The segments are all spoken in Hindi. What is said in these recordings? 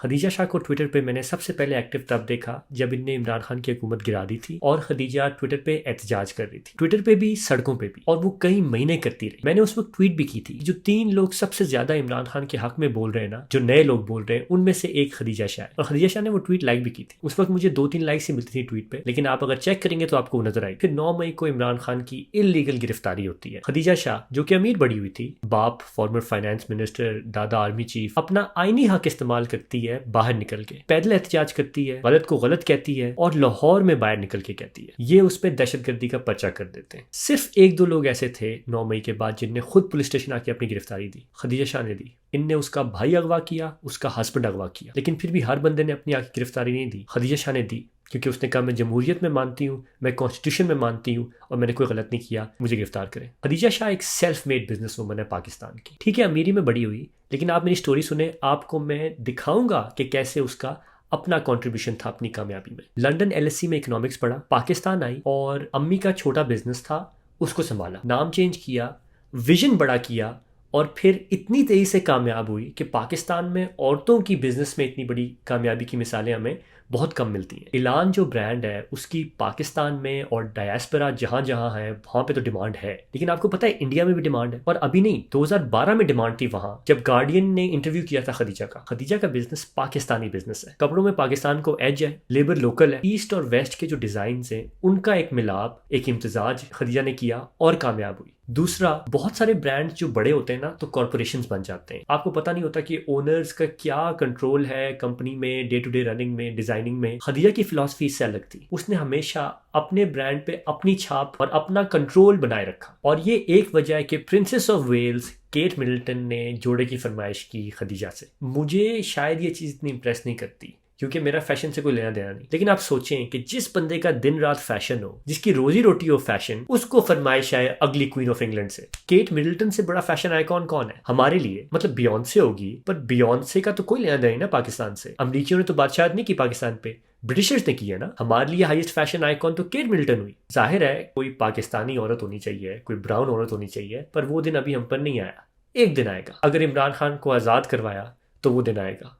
खदीजा शाह को ट्विटर पे मैंने सबसे पहले एक्टिव तब देखा जब इनने इमरान खान की हुकूमत गिरा दी थी और खदीजा ट्विटर पे एहतजाज कर रही थी, ट्विटर पे भी सड़कों पे भी, और वो कई महीने करती रही। मैंने उस वक्त ट्वीट भी की थी, जो 3 लोग सबसे ज्यादा इमरान खान के हक में बोल रहे हैं ना, जो नए लोग बोल रहे हैं, उनमें से एक खदीजा शाह है। और खदीजा शाह ने वो ट्वीट लाइक भी की थी। उस वक्त मुझे 2-3 लाइक्स ही मिलती थी ट्वीट पे, लेकिन आप अगर चेक करेंगे तो आपको नजर आएगी। फिर 9 मई को इमरान खान की इलीगल गिरफ्तारी होती है। खदीजा शाह जो कि अमीर बड़ी हुई थी, बाप फॉर्मर फाइनेंस मिनिस्टर, दादा आर्मी चीफ, अपना आईनी हक इस्तेमाल करती है बाहर निकल के, पैदल एहतजाज करती है, गलत को गलत कहती है और लाहौर में बाहर निकल के कहती है। ये उस पर दहशतगर्दी का पर्चा कर देते हैं। सिर्फ 1-2 लोग ऐसे थे 9 मई के बाद जिनने खुद पुलिस स्टेशन आके अपनी गिरफ्तारी दी। खदीजा शाह ने दी। इनने उसका भाई अगवा किया, उसका हस्बैंड अगवा किया, लेकिन फिर भी हर बंदे ने अपनी आके गिरफ्तारी नहीं दी। खदीजा शाह ने दी क्योंकि उसने कहा मैं जमहूरियत में मानती हूँ, मैं कॉन्स्टिट्यूशन में मानती हूँ और मैंने कोई गलत नहीं किया, मुझे गिरफ्तार करें। खदीजा शाह एक सेल्फ मेड बिजनेस वूमन है पाकिस्तान की। ठीक है, अमीरी में बड़ी हुई, लेकिन आप मेरी स्टोरी सुने, आपको मैं दिखाऊंगा कि कैसे उसका अपना कंट्रीब्यूशन था अपनी कामयाबी में। लंदन LSE में इकोनॉमिक्स पढ़ा, पाकिस्तान आई और अम्मी का छोटा बिजनेस था, उसको संभाला, नाम चेंज किया, विजन बड़ा किया और फिर इतनी तेजी से कामयाब हुई कि पाकिस्तान में औरतों की बिजनेस में इतनी बड़ी कामयाबी की मिसालें हमें बहुत कम मिलती हैं। इलान जो ब्रांड है उसकी पाकिस्तान में और डायस्पोरा जहाँ जहाँ है वहाँ पे तो डिमांड है, लेकिन आपको पता है इंडिया में भी डिमांड है। और अभी नहीं, 2012 में डिमांड थी वहाँ, जब गार्डियन ने इंटरव्यू किया था खदीजा का। खदीजा का बिजनेस पाकिस्तानी बिजनेस है, कपड़ों में पाकिस्तान को एज है, लेबर लोकल है, ईस्ट और वेस्ट के जो डिजाइन है उनका एक मिलाप, एक इम्तजाज खदीजा ने किया और कामयाब हुई। दूसरा, बहुत सारे ब्रांड्स जो बड़े होते हैं ना तो कॉर्पोरेशंस बन जाते हैं। आपको पता नहीं होता कि ओनर्स का क्या कंट्रोल है कंपनी में, डे टू डे रनिंग में, डिजाइनिंग में। खदीजा की फिलॉसफी इससे अलग थी। उसने हमेशा अपने ब्रांड पे अपनी छाप और अपना कंट्रोल बनाए रखा, और ये एक वजह है कि princess of Wales Kate Middleton ने जोड़े की फरमाइश की खदीजा से। मुझे शायद ये चीज़ इतनी इंप्रेस नहीं करती क्योंकि मेरा फैशन से कोई लेना देना नहीं, लेकिन आप सोचें कि जिस बंदे का दिन रात फैशन हो, जिसकी रोजी रोटी हो फैशन, उसको फरमाइश आए अगली क्वीन ऑफ इंग्लैंड से। केट मिडलटन से बड़ा फैशन आइकॉन कौन है हमारे लिए? मतलब बियॉन्से होगी, पर बियॉन्से का तो कोई लेना देना ना पाकिस्तान से। अमरीकियों ने तो बादशाहत नहीं की पाकिस्तान पे, ब्रिटिशर्स ने की है ना। हमारे लिए हाईएस्ट फैशन आइकॉन तो केट मिडलटन हुई। जाहिर है कोई पाकिस्तानी औरत होनी चाहिए, कोई ब्राउन औरत होनी चाहिए, पर वो दिन अभी हम पर नहीं आया। एक दिन आएगा। अगर इमरान खान को आज़ाद करवाया तो वो दिन आएगा।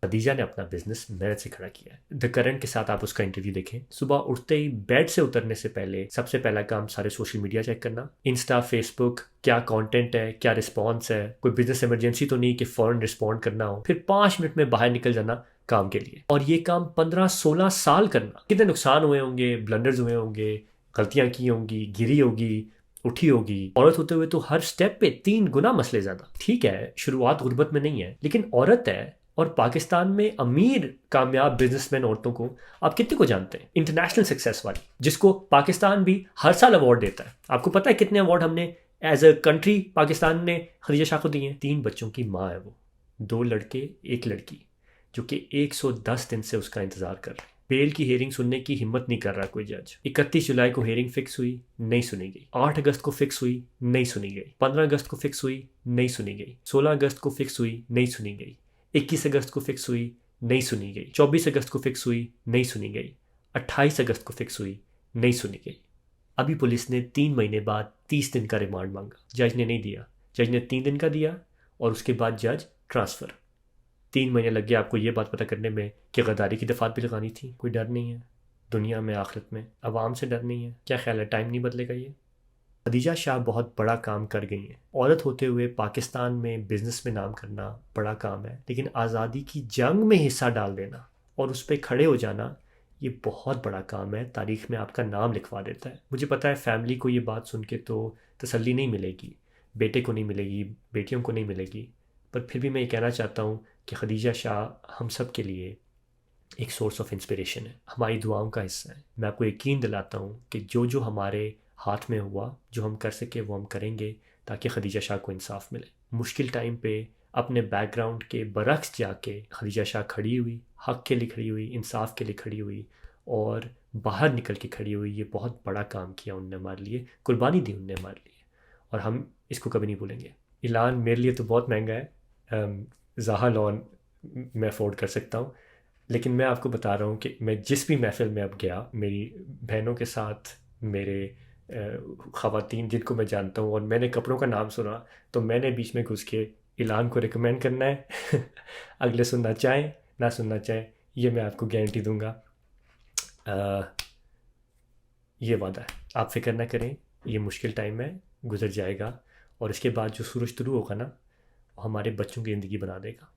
खदीजा ने अपना बिजनेस मेहनत से खड़ा किया है। द करंट के साथ आप उसका इंटरव्यू देखें। सुबह उठते ही बेड से उतरने से पहले सबसे पहला काम सारे सोशल मीडिया चेक करना, इंस्टा, फेसबुक, क्या कंटेंट है, क्या रिस्पॉन्स है, कोई बिजनेस इमरजेंसी तो नहीं कि फौरन रिस्पॉन्ड करना हो, फिर 5 मिनट में बाहर निकल जाना काम के लिए। और ये काम 15-16 साल करना। कितने नुकसान हुए होंगे, ब्लंडर्स हुए होंगे, गलतियां की होंगी, गिरी होगी, उठी होगी। औरत होते हुए तो हर स्टेप पे 3 गुना मसले ज्यादा। ठीक है, शुरुआत गुर्बत में नहीं है, लेकिन औरत है। और पाकिस्तान में अमीर कामयाब बिजनेसमैन औरतों को आप कितने को जानते हैं इंटरनेशनल सक्सेस वाली, जिसको पाकिस्तान भी हर साल अवार्ड देता है? आपको पता है कितने अवार्ड हमने एज अ कंट्री पाकिस्तान ने खदीजा शाह को दिए हैं? 3 बच्चों की माँ है वो, 2 लड़के 1 लड़की, जो कि 110 दिन से उसका इंतजार कर रहे हैं। बेल की हेयरिंग सुनने की हिम्मत नहीं कर रहा कोई जज। 31 जुलाई को हेयरिंग फिक्स हुई, नहीं सुनी गई। 8 अगस्त को फिक्स हुई, नहीं सुनी गई। 15 अगस्त को फिक्स हुई, नहीं सुनी गई। 16 अगस्त को फिक्स हुई, नहीं सुनी गई। 21 अगस्त को फिक्स हुई, नहीं सुनी गई। 24 अगस्त को फिक्स हुई, नहीं सुनी गई। 28 अगस्त को फिक्स हुई, नहीं सुनी गई। अभी पुलिस ने 3 महीने बाद 30 दिन का रिमांड मांगा, जज ने नहीं दिया। जज ने 3 दिन का दिया और उसके बाद जज ट्रांसफ़र। 3 महीने लग गए आपको ये बात पता करने में कि गद्दारी की दफात भी लगानी थी। कोई डर नहीं है दुनिया में, आखिरत में अवाम से डर नहीं है। क्या ख्याल है, टाइम नहीं बदलेगा ये? खदीजा शाह बहुत बड़ा काम कर गई हैं। औरत होते हुए पाकिस्तान में बिजनेस में नाम करना बड़ा काम है, लेकिन आज़ादी की जंग में हिस्सा डाल देना और उस पर खड़े हो जाना, ये बहुत बड़ा काम है। तारीख में आपका नाम लिखवा देता है। मुझे पता है फैमिली को ये बात सुन के तो तसल्ली नहीं मिलेगी, बेटे को नहीं मिलेगी, बेटियों को नहीं मिलेगी, पर फिर भी मैं ये कहना चाहता हूँ कि खदीजा शाह हम सब के लिए एक सोर्स ऑफ इंस्पिरेशन है, हमारी दुआओं का हिस्सा है। मैं आपको यकीन दिलाता हूँ कि जो जो हमारे हाथ में हुआ, जो हम कर सके वो हम करेंगे ताकि खदीजा शाह को इंसाफ मिले। मुश्किल टाइम पे अपने बैकग्राउंड के बरक्स जाके खदीजा शाह खड़ी हुई, हक़ के लिए खड़ी हुई, इंसाफ के लिए खड़ी हुई और बाहर निकल के खड़ी हुई। ये बहुत बड़ा काम किया उनने हमारे लिए, कुर्बानी दी उनने हमारे लिए, और हम इसको कभी नहीं भूलेंगे। ऐलान मेरे लिए तो बहुत महंगा है, ज़ाहा लॉन मैं अफोर्ड कर सकता हूँ, लेकिन मैं आपको बता रहा हूँ कि मैं जिस भी महफ़िल में अब गया, मेरी बहनों के साथ, मेरे ख़वातीन जिनको मैं जानता हूँ, और मैंने कपड़ों का नाम सुना तो मैंने बीच में घुस के ऐलान को रिकमेंड करना है। अगले सुनना चाहें ना सुनना चाहे, ये मैं आपको गारंटी दूंगा। ये वादा है, आप फिक्र ना करें, ये मुश्किल टाइम है, गुजर जाएगा। और इसके बाद जो सूरज तुलू होगा ना, वो हमारे बच्चों की ज़िंदगी बना देगा।